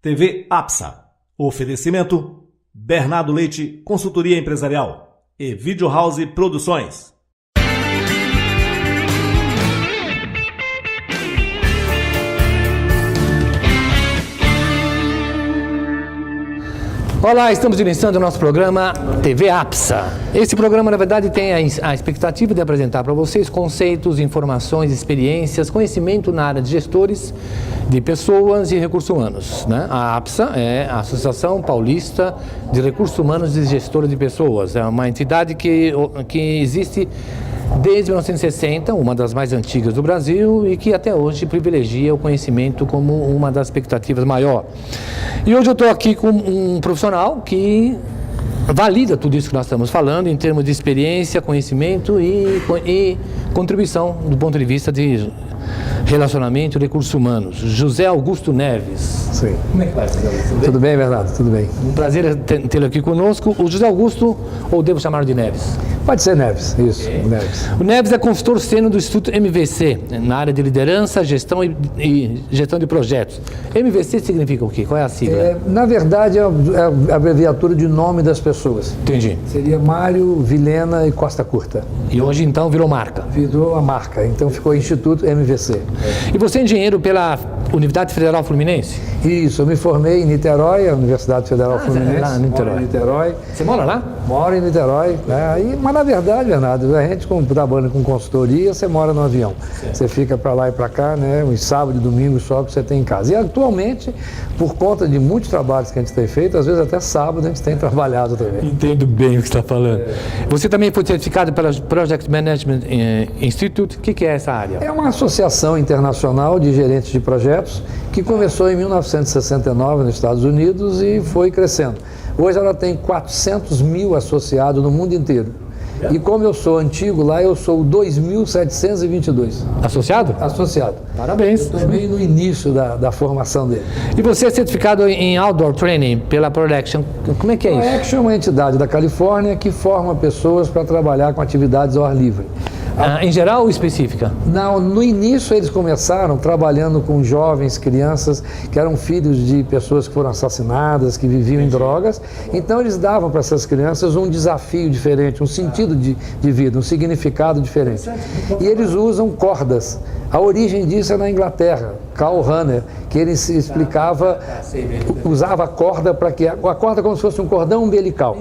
TV APSA. Oferecimento Bernardo Leite, Consultoria Empresarial e Video House Produções. Olá, estamos iniciando o nosso programa TV APSA. Esse programa, na verdade, tem a expectativa de apresentar para vocês conceitos, informações, experiências, conhecimento na área de gestores de pessoas e recursos humanos, né? A APSA é a Associação Paulista de Recursos Humanos e Gestores de Pessoas. É uma entidade que existe desde 1960, uma das mais antigas do Brasil e que até hoje privilegia o conhecimento como uma das expectativas maior. E hoje eu estou aqui com um profissional que valida tudo isso que nós estamos falando em termos de experiência, conhecimento e contribuição do ponto de vista de relacionamento e recursos humanos. José Augusto Neves. Sim. Como é que vai, José Augusto? Tudo bem, Bernardo? Tudo bem. Um prazer tê-lo aqui conosco. O José Augusto, ou devo chamar de Neves? Pode ser Neves, isso, okay. Neves. O Neves é consultor sênior do Instituto MVC, na área de liderança, gestão e gestão de projetos. MVC significa o quê? Qual é a sigla? Na verdade, é a abreviatura de nome das pessoas. Entendi. Seria Mário, Vilhena e Costa Curta. E hoje, então, virou marca? Virou a marca, então ficou Instituto MVC. E você é engenheiro pela Universidade Federal Fluminense? Isso, eu me formei em Niterói, a Universidade Federal Fluminense. Lá em Niterói. Niterói. Você mora lá? Moro em Niterói, né? Mas na verdade, Bernardo, a gente trabalha com consultoria, você mora no avião. Certo. Você fica para lá e para cá, né? Uns sábado e domingo só que você tem em casa. E atualmente, por conta de muitos trabalhos que a gente tem feito, às vezes até sábado a gente tem trabalhado também. Entendo bem o que você está falando. Você também foi certificado pela Project Management Institute. O que é essa área? É uma associação internacional de gerentes de projetos que começou em 1969 nos Estados Unidos e foi crescendo. Hoje ela tem 400 mil associados no mundo inteiro. E como eu sou antigo lá, eu sou o 2722. Associado? Associado. Parabéns. Eu estou meio no início da formação dele. E você é certificado em Outdoor Training pela ProAction. Como é que é isso? ProAction é uma entidade da Califórnia que forma pessoas para trabalhar com atividades ao ar livre. Em geral ou específica? Não, no início eles começaram trabalhando com jovens, crianças que eram filhos de pessoas que foram assassinadas, que viviam em drogas. Então eles davam para essas crianças um desafio diferente, um sentido de vida, um significado diferente. E eles usam cordas. A origem disso é na Inglaterra, Karl Rahner, que ele se explicava, usava a corda para que a corda como se fosse um cordão umbilical.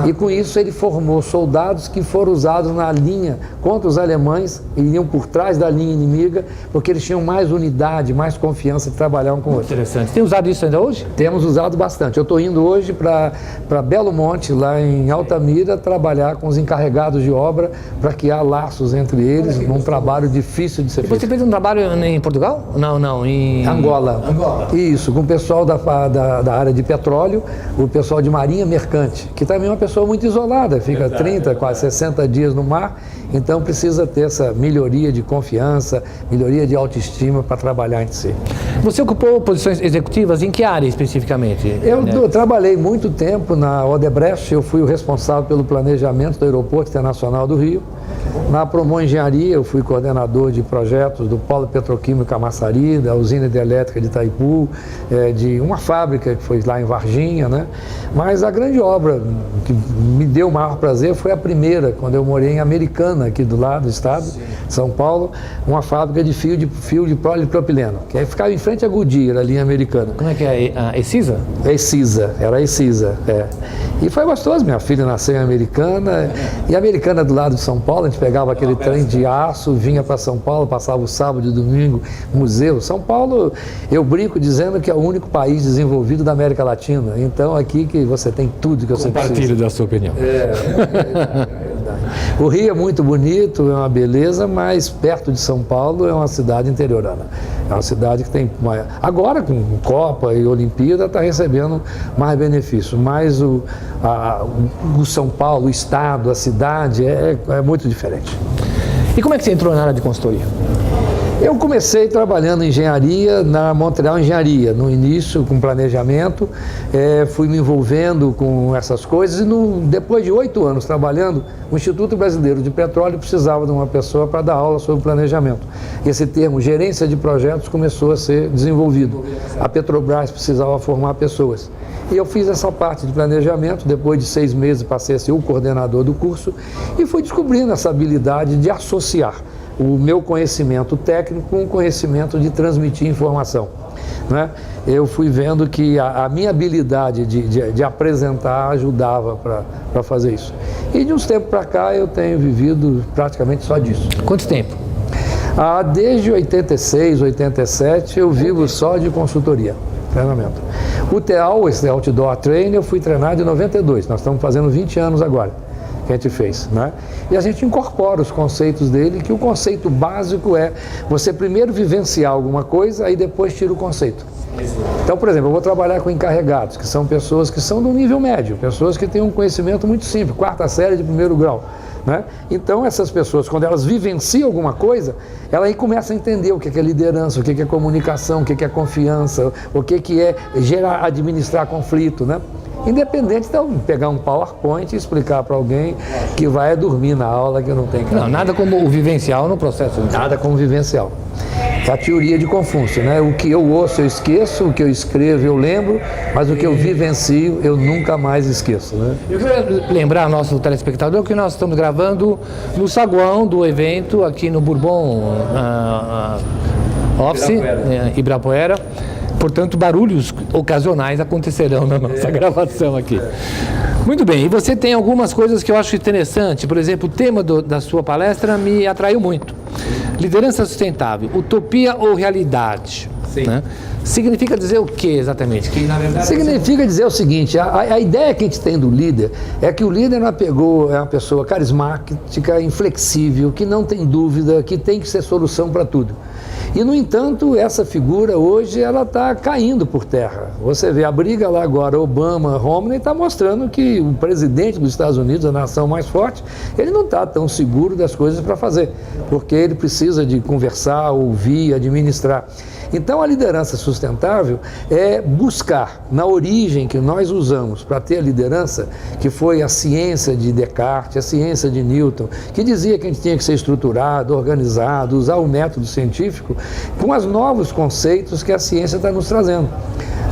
E com isso ele formou soldados que foram usados na linha contra os alemães, iriam por trás da linha inimiga, porque eles tinham mais unidade, mais confiança de trabalhar um com o outro. Interessante. Tem usado isso ainda hoje? Temos usado bastante. Eu estou indo hoje para Belo Monte, lá em Altamira, trabalhar com os encarregados de obra para criar laços entre eles, num trabalho difícil de ser feito. Você fez um trabalho em Portugal? Não, em Angola. Isso, com o pessoal da área de petróleo, o pessoal de marinha mercante, que também é uma pessoa muito isolada, fica 30, quase 60 dias no mar, então precisa ter essa melhoria de confiança, melhoria de autoestima para trabalhar entre si. Você ocupou posições executivas em que área especificamente? Eu trabalhei muito tempo na Odebrecht, eu fui o responsável pelo planejamento do Aeroporto Internacional do Rio. Na Promon Engenharia, eu fui coordenador de projetos do Polo Petroquímico Camaçari, da usina hidrelétrica de Itaipu, de uma fábrica que foi lá em Varginha, né? Mas a grande obra que me deu o maior prazer foi a primeira, quando eu morei em Americana, aqui do lado do estado, São Paulo, uma fábrica de fio de polipropileno, que aí ficava em frente à Goodyear, ali em Americana. Como é que é? A Excisa? Era a Excisa, E foi gostoso, minha filha nasceu em Americana, e Americana do lado de São Paulo, a gente pegava aquele trem de aço, vinha para São Paulo, passava o sábado e domingo, museu. São Paulo, eu brinco dizendo que é o único país desenvolvido da América Latina, então aqui que você tem tudo que você precisa. Compartilho da sua opinião. O Rio é muito bonito, é uma beleza, mas perto de São Paulo é uma cidade interiorana. É uma cidade que tem, agora com Copa e Olimpíada, está recebendo mais benefícios, mas o São Paulo, o estado, a cidade é muito diferente. E como é que você entrou na área de consultoria? Eu comecei trabalhando em engenharia na Montreal Engenharia, no início com planejamento, fui me envolvendo com essas coisas e depois de 8 anos trabalhando, o Instituto Brasileiro de Petróleo precisava de uma pessoa para dar aula sobre planejamento. Esse termo, gerência de projetos, começou a ser desenvolvido. A Petrobras precisava formar pessoas. E eu fiz essa parte de planejamento, depois de 6 meses passei a ser o coordenador do curso e fui descobrindo essa habilidade de associar o meu conhecimento técnico com o conhecimento de transmitir informação, né? Eu fui vendo que a minha habilidade de apresentar ajudava para fazer isso. E de uns tempos para cá eu tenho vivido praticamente só disso. Quanto tempo? Desde 86, 87 eu vivo só de consultoria, treinamento. O TEAL, esse Outdoor Training, eu fui treinado em 92, nós estamos fazendo 20 anos agora que a gente fez, né? E a gente incorpora os conceitos dele, que o conceito básico é você primeiro vivenciar alguma coisa, aí depois tira o conceito. Então, por exemplo, eu vou trabalhar com encarregados, que são pessoas que são do nível médio, pessoas que têm um conhecimento muito simples, 4ª série de 1º grau, né? Então, essas pessoas, quando elas vivenciam alguma coisa, ela aí começa a entender o que é liderança, o que é comunicação, o que é confiança, o que é administrar conflito, né? Independente de pegar um PowerPoint e explicar para alguém que vai dormir na aula, que não tem que... Não, nada como o vivencial no processo. Nada como vivencial. É a teoria de Confúcio, né? O que eu ouço eu esqueço, o que eu escrevo eu lembro, mas o que eu vivencio eu nunca mais esqueço, né? Eu queria lembrar ao nosso telespectador que nós estamos gravando no saguão do evento aqui no Bourbon Office, Ibirapuera. Portanto, barulhos ocasionais acontecerão na nossa gravação aqui. Muito bem, e você tem algumas coisas que eu acho interessante. Por exemplo, o tema da sua palestra me atraiu muito. Liderança sustentável, utopia ou realidade? Sim. Né? Significa dizer o que exatamente? Que, na verdade, significa dizer o seguinte, a ideia que a gente tem do líder é que o líder é uma pessoa carismática, inflexível, que não tem dúvida, que tem que ser solução para tudo. E, no entanto, essa figura hoje ela está caindo por terra. Você vê a briga lá agora, Obama-Romney, está mostrando que o presidente dos Estados Unidos, a nação mais forte, ele não está tão seguro das coisas para fazer, porque ele precisa de conversar, ouvir, administrar. Então, a liderança sustentável é buscar, na origem que nós usamos para ter a liderança, que foi a ciência de Descartes, a ciência de Newton, que dizia que a gente tinha que ser estruturado, organizado, usar o método científico, com os novos conceitos que a ciência está nos trazendo.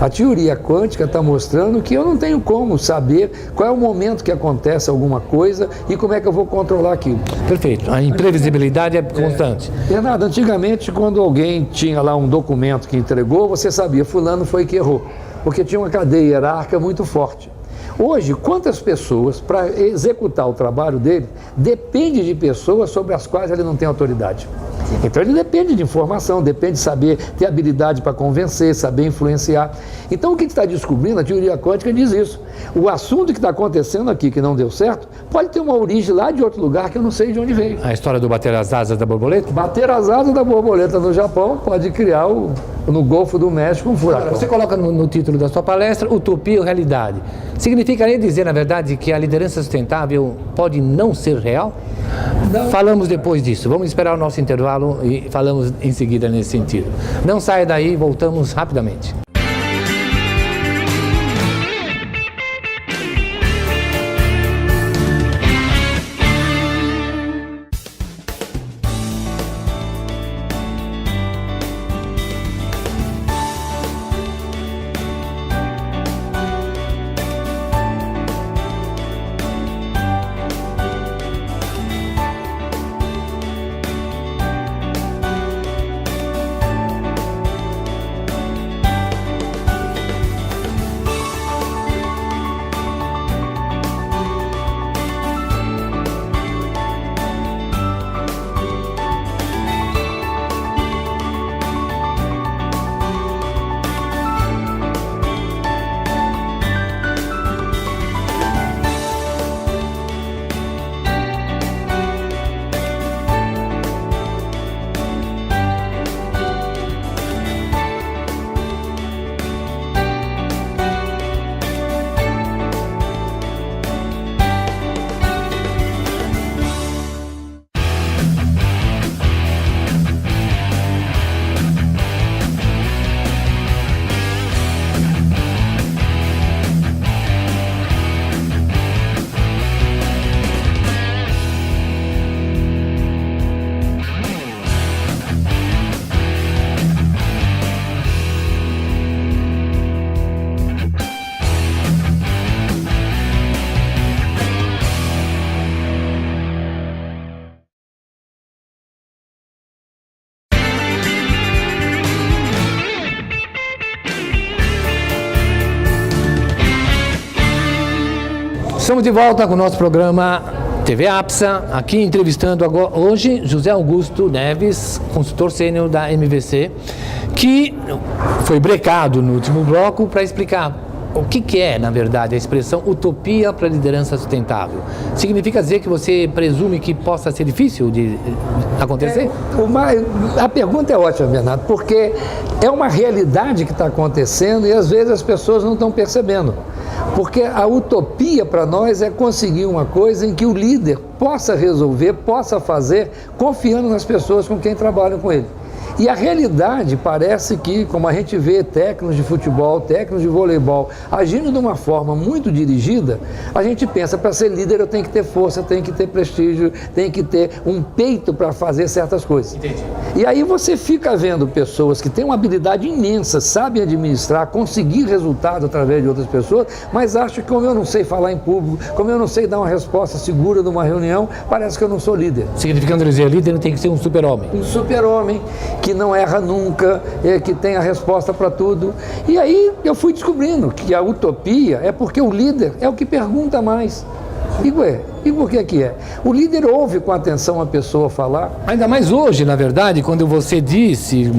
A teoria quântica está mostrando que eu não tenho como saber qual é o momento que acontece alguma coisa e como é que eu vou controlar aquilo. Perfeito. A imprevisibilidade é constante. Bernardo, antigamente, quando alguém tinha lá um documento que entregou, você sabia, fulano foi que errou, porque tinha uma cadeia hierárquica muito forte. Hoje, quantas pessoas, para executar o trabalho dele, depende de pessoas sobre as quais ele não tem autoridade. Então ele depende de informação, depende de saber, ter habilidade para convencer, saber influenciar. Então o que a gente está descobrindo, a teoria quântica diz isso. O assunto que está acontecendo aqui, que não deu certo, pode ter uma origem lá de outro lugar que eu não sei de onde veio. A história do bater as asas da borboleta? Bater as asas da borboleta no Japão pode criar no Golfo do México um furacão. Agora, você coloca no título da sua palestra, utopia ou realidade. Significaria dizer, na verdade, que a liderança sustentável pode não ser real? Não. Falamos depois disso. Vamos esperar o nosso intervalo e falamos em seguida nesse sentido. Não saia daí, voltamos rapidamente. Estamos de volta com o nosso programa TV APSA, aqui entrevistando agora, hoje José Augusto Neves, consultor sênior da MVC, que foi brecado no último bloco para explicar o que é, na verdade, a expressão utopia para a liderança sustentável. Significa dizer que você presume que possa ser difícil de acontecer? A pergunta é ótima, Bernardo, porque é uma realidade que está acontecendo e às vezes as pessoas não estão percebendo. Porque a utopia para nós é conseguir uma coisa em que o líder possa resolver, possa fazer, confiando nas pessoas com quem trabalham com ele. E a realidade parece que, como a gente vê técnicos de futebol, técnicos de voleibol, agindo de uma forma muito dirigida, a gente pensa, para ser líder eu tenho que ter força, eu tenho que ter prestígio, tenho que ter um peito para fazer certas coisas. Entendi. E aí você fica vendo pessoas que têm uma habilidade imensa, sabem administrar, conseguir resultado através de outras pessoas, mas acham que como eu não sei falar em público, como eu não sei dar uma resposta segura numa reunião, parece que eu não sou líder. Significando dizer, líder tem que ser um super-homem. Um super-homem que não erra nunca, que tem a resposta para tudo. E aí eu fui descobrindo que a utopia é porque o líder é o que pergunta mais. E por que é? O líder ouve com atenção a pessoa falar. Ainda mais hoje, na verdade, quando você disse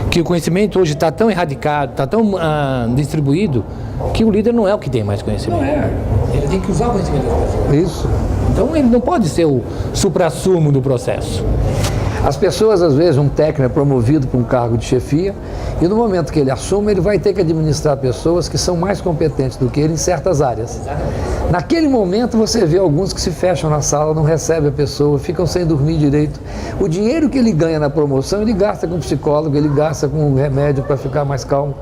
que o conhecimento hoje está tão erradicado, está tão distribuído, que o líder não é o que tem mais conhecimento. Não é. Ele tem que usar o conhecimento das pessoas. Isso. Então ele não pode ser o suprassumo do processo. As pessoas, às vezes, um técnico é promovido para um cargo de chefia e no momento que ele assume, ele vai ter que administrar pessoas que são mais competentes do que ele em certas áreas. Naquele momento, você vê alguns que se fecham na sala, não recebem a pessoa, ficam sem dormir direito. O dinheiro que ele ganha na promoção, ele gasta com psicólogo, ele gasta com remédio para ficar mais calmo.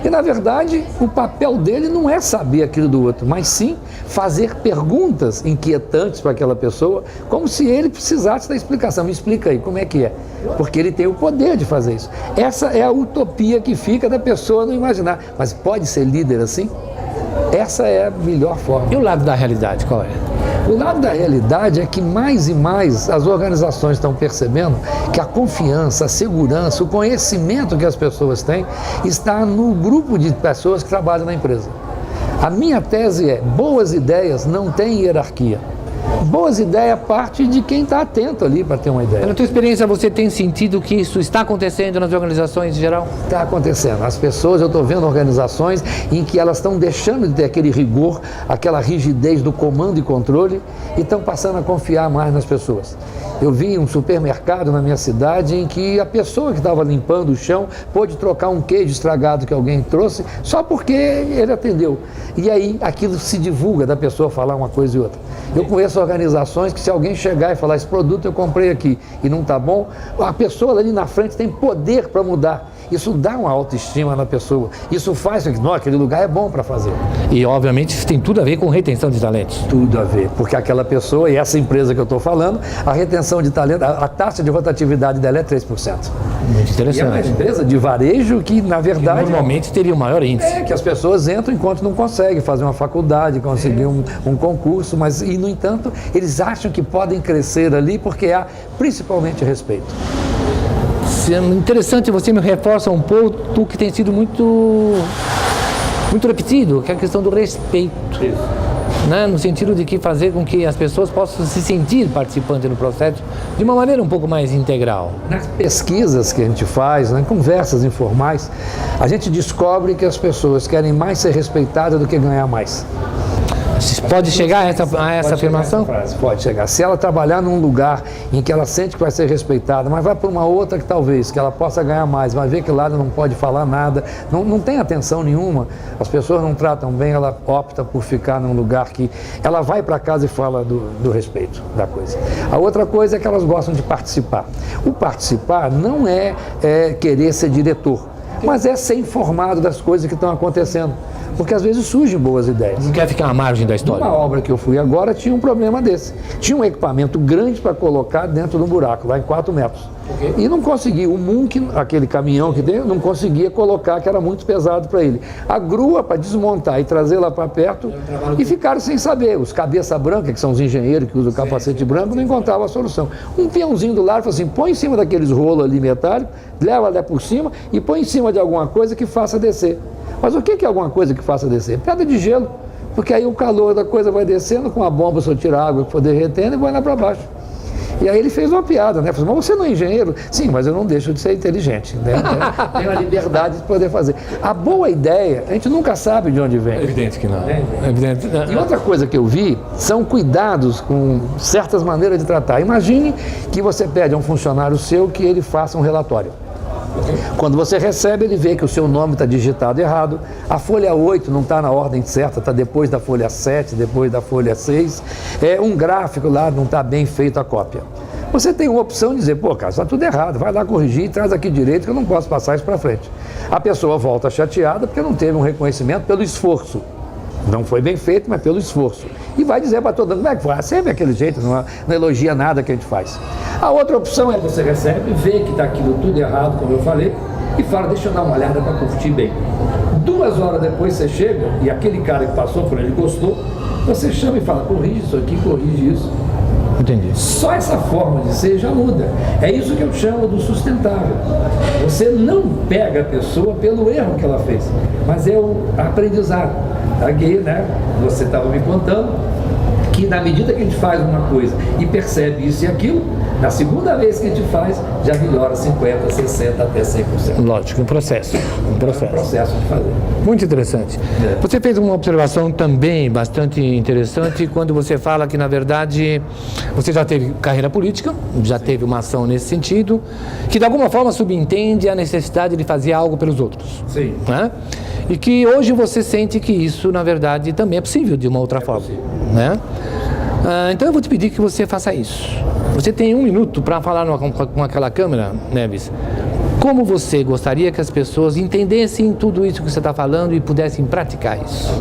E, na verdade, o papel dele não é saber aquilo do outro, mas sim fazer perguntas inquietantes para aquela pessoa, como se ele precisasse da explicação. Me explica aí, como é que é? Porque ele tem o poder de fazer isso. Essa é a utopia que fica da pessoa não imaginar. Mas pode ser líder assim? Essa é a melhor forma. E o lado da realidade, qual é? O lado da realidade é que mais e mais as organizações estão percebendo que a confiança, a segurança, o conhecimento que as pessoas têm está no grupo de pessoas que trabalham na empresa. A minha tese é, boas ideias não têm hierarquia. Boas ideias parte de quem está atento ali para ter uma ideia. Na tua experiência, você tem sentido que isso está acontecendo nas organizações em geral? Está acontecendo. As pessoas, eu estou vendo organizações em que elas estão deixando de ter aquele rigor, aquela rigidez do comando e controle e estão passando a confiar mais nas pessoas. Eu vi um supermercado na minha cidade em que a pessoa que estava limpando o chão pôde trocar um queijo estragado que alguém trouxe só porque ele atendeu. E aí aquilo se divulga da pessoa falar uma coisa e outra. Eu conheço organizações que se alguém chegar e falar esse produto eu comprei aqui e não está bom, a pessoa ali na frente tem poder para mudar. Isso dá uma autoestima na pessoa. Isso faz com que, não, aquele lugar é bom para fazer. E, obviamente, isso tem tudo a ver com retenção de talentos. Tudo a ver, porque aquela pessoa, e essa empresa que eu estou falando, a retenção de talento, a taxa de rotatividade dela é 3%. Muito interessante. E é uma empresa de varejo que, na verdade... Que normalmente teria o maior índice. É, que as pessoas entram enquanto não conseguem fazer uma faculdade, conseguir um concurso, mas, e, no entanto, eles acham que podem crescer ali porque há, principalmente, respeito. Interessante, você me reforça um ponto que tem sido muito repetido, que é a questão do respeito. Né? No sentido de que fazer com que as pessoas possam se sentir participantes no processo de uma maneira um pouco mais integral. Nas pesquisas que a gente faz, em conversas informais, a gente descobre que as pessoas querem mais ser respeitadas do que ganhar mais. Pode chegar a essa afirmação? Pode chegar. Se ela trabalhar num lugar em que ela sente que vai ser respeitada, mas vai para uma outra que talvez, que ela possa ganhar mais, vai ver que lá ela não pode falar nada, não tem atenção nenhuma, as pessoas não tratam bem, ela opta por ficar num lugar que ela vai para casa e fala do respeito da coisa. A outra coisa é que elas gostam de participar. O participar não é querer ser diretor, mas é ser informado das coisas que estão acontecendo. Porque às vezes surgem boas ideias. Não quer ficar à margem da história. Uma obra que eu fui agora tinha um problema desse. Tinha um equipamento grande para colocar dentro do buraco, lá em 4 metros. Okay. E não conseguia, o Munk, aquele caminhão que tem, não conseguia colocar, que era muito pesado para ele. A grua para desmontar e trazer lá para perto e ficaram sem saber. Os cabeça branca, que são os engenheiros que usam o capacete branco, não encontravam a solução. Um peãozinho do lado falou assim, põe em cima daqueles rolos ali metálicos, leva lá por cima e põe em cima de alguma coisa que faça descer. Mas o que é alguma coisa que faça descer? Pedra de gelo. Porque aí o calor da coisa vai descendo, com a bomba você tira a água que for derretendo e vai lá para baixo. E aí ele fez uma piada, né? Falou, mas você não é engenheiro? Sim, mas eu não deixo de ser inteligente, né? Tenho a liberdade de poder fazer. A boa ideia, a gente nunca sabe de onde vem. É evidente que não. É evidente. E outra coisa que eu vi são cuidados com certas maneiras de tratar. Imagine que você pede a um funcionário seu que ele faça um relatório. Quando você recebe, ele vê que o seu nome está digitado errado, a folha 8 não está na ordem certa, está depois da folha 7, depois da folha 6, um gráfico lá não está bem feito a cópia. Você tem uma opção de dizer, pô, cara, está tudo errado, vai lá corrigir e traz aqui direito que eu não posso passar isso para frente. A pessoa volta chateada porque não teve um reconhecimento pelo esforço. Não foi bem feito, mas pelo esforço. E vai dizer para todo mundo, como é que foi? Sempre aquele jeito, não elogia nada que a gente faz. A outra opção é você recebe, vê que está aquilo tudo errado, como eu falei, e fala, deixa eu dar uma olhada para curtir bem. 2 horas depois você chega, e aquele cara que passou por ele gostou, você chama e fala, corrige isso aqui, corrige isso. Entendi. Só essa forma de ser já muda. É isso que eu chamo do sustentável. Você não pega a pessoa pelo erro que ela fez, mas é o aprendizado. Aqui, né? Você estava me contando que na medida que a gente faz uma coisa e percebe isso e aquilo, na segunda vez que a gente faz, já melhora 50%, 60% até 100%. Lógico, um processo. Um processo de fazer. Muito interessante. Você fez uma observação também bastante interessante quando você fala que, na verdade, você já teve carreira política, já teve uma ação nesse sentido, que de alguma forma subentende a necessidade de fazer algo pelos outros. Sim. Né? E que hoje você sente que isso, na verdade, também é possível de uma outra forma. Né? Então eu vou te pedir que você faça isso. Você tem 1 minuto para falar com aquela câmera, Neves. Como você gostaria que as pessoas entendessem tudo isso que você está falando e pudessem praticar isso?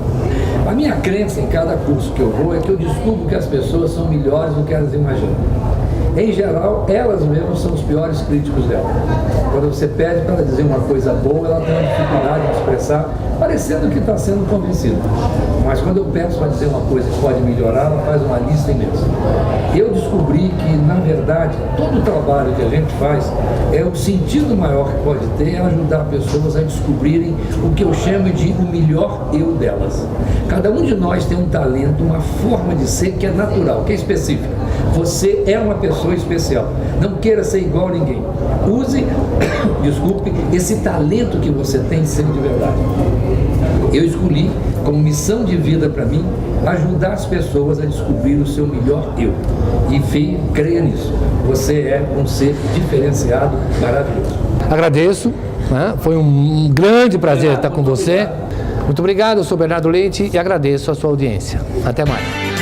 A minha crença em cada curso que eu vou é que eu descubro que as pessoas são melhores do que elas imaginam. Em geral, elas mesmas são os piores críticos dela. Quando você pede para ela dizer uma coisa boa, ela tem uma dificuldade de expressar, parecendo que está sendo convencida. Mas quando eu peço para dizer uma coisa que pode melhorar, ela faz uma lista imensa. Eu descobri que, na verdade, todo o trabalho que a gente faz, o sentido maior que pode ter é ajudar pessoas a descobrirem o que eu chamo de o melhor eu delas. Cada um de nós tem um talento, uma forma de ser que é natural, que é específica. Você é uma pessoa especial. Não queira ser igual a ninguém. Use, desculpe, esse talento que você tem de ser de verdade. Eu escolhi como missão de vida para mim ajudar as pessoas a descobrir o seu melhor eu. E creia nisso. Você é um ser diferenciado, maravilhoso. Agradeço, né? Foi um grande prazer estar com você. Muito obrigado, eu sou Bernardo Leite e agradeço a sua audiência. Até mais.